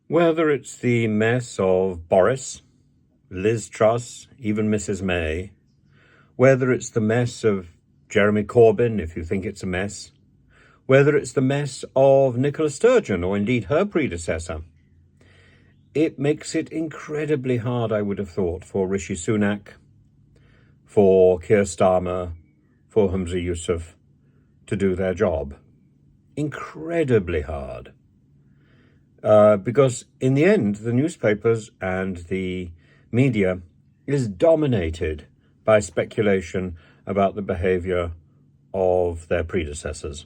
Whether it's the mess of Boris, Liz Truss, even Mrs. May, whether it's the mess of Jeremy Corbyn, if you think it's a mess, whether it's the mess of Nicola Sturgeon, or indeed her predecessor, it makes it incredibly hard, I would have thought, for Rishi Sunak, for Keir Starmer, for Humza Yousaf to do their job. Incredibly hard. Because in the end, the newspapers and the media is dominated by speculation about the behavior of their predecessors.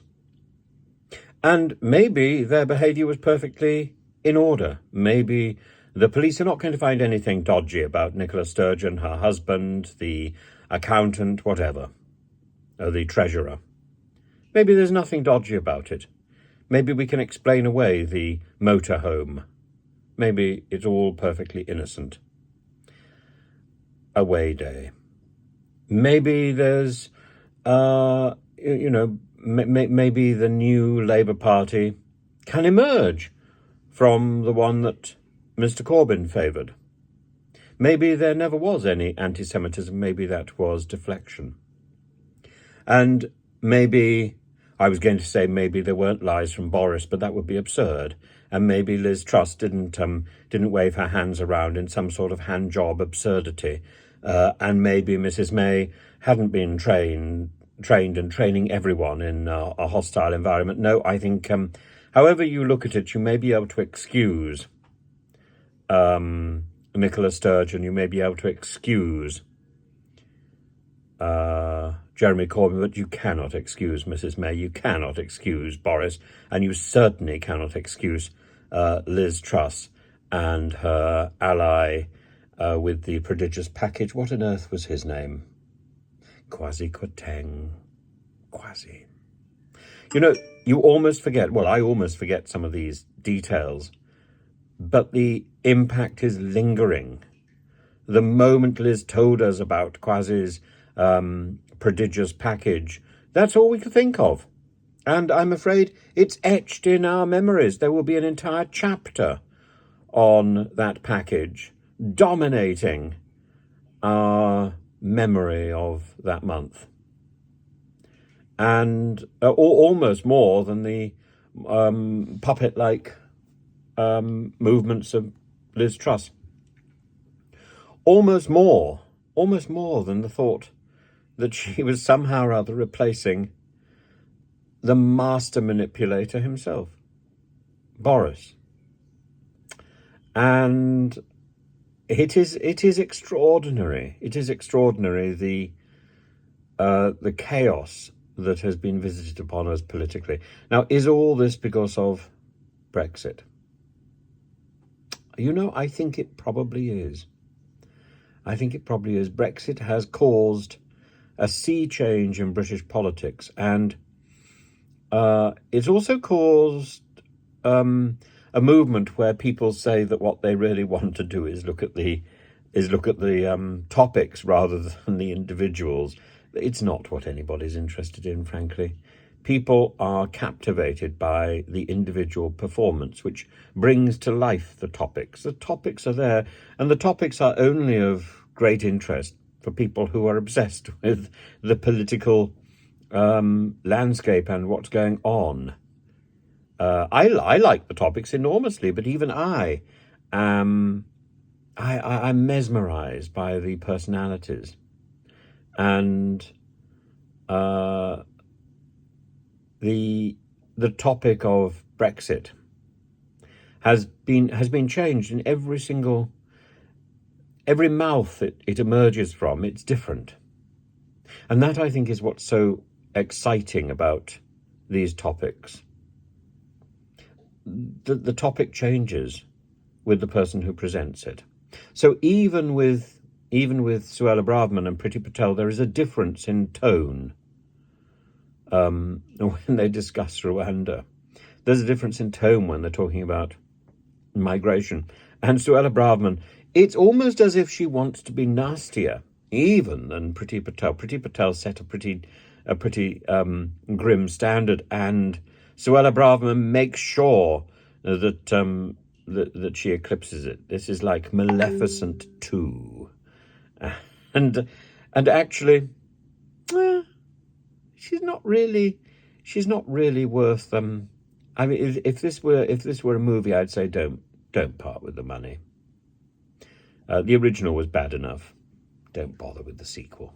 And maybe their behavior was perfectly in order. Maybe the police are not going to find anything dodgy about Nicola Sturgeon, her husband, the accountant, whatever, or the treasurer. Maybe there's nothing dodgy about it. Maybe we can explain away the motorhome. Maybe it's all perfectly innocent. Away day. Maybe there's, maybe the new Labour Party can emerge from the one that Mr. Corbyn favoured. Maybe there never was any anti-Semitism. Maybe that was deflection. And maybe, I was going to say maybe there weren't lies from Boris, but that would be absurd. And maybe Liz Truss didn't wave her hands around in some sort of hand job absurdity. And maybe Mrs. May hadn't been trained and training everyone in a hostile environment. No, I think however you look at it, you may be able to excuse Nicola Sturgeon. You may be able to excuse Jeremy Corbyn, but you cannot excuse Mrs. May, you cannot excuse Boris, and you certainly cannot excuse Liz Truss and her ally with the prodigious package. What on earth was his name? Kwasi Kwarteng. Kwasi. You almost forget, well, I almost forget some of these details, but the impact is lingering. The moment Liz told us about Kwasi's prodigious package, that's all we could think of. And I'm afraid it's etched in our memories. There will be an entire chapter on that package dominating our memory of that month. And almost more than the puppet-like movements of Liz Truss. Almost more than the thought that she was somehow or other replacing the master manipulator himself, Boris. And it is extraordinary. It is extraordinary the chaos that has been visited upon us politically. Now, is all this because of Brexit? I think it probably is. I think it probably is. Brexit has caused a sea change in British politics, and it's also caused a movement where people say that what they really want to do is look at the topics rather than the individuals. It's not what anybody's interested in, frankly. People are captivated by the individual performance, which brings to life the topics. The topics are there, and the topics are only of great interest for people who are obsessed with the political landscape and what's going on. I like the topics enormously, but even I'm mesmerized by the personalities. And the topic of Brexit has been changed in every mouth it emerges from. It's different, and that, I think, is what's so exciting about these topics. The topic changes with the person who presents it. So even with Suella Braverman and Priti Patel, there is a difference in tone when they discuss Rwanda. There's a difference in tone when they're talking about migration. And Suella Braverman, it's almost as if she wants to be nastier even than Priti Patel. Priti Patel set a pretty grim standard, and Suella Braverman makes sure that that she eclipses it. This is like Maleficent 2. And actually, she's not really worth. I mean, if this were a movie, I'd say don't part with the money. The original was bad enough. Don't bother with the sequel.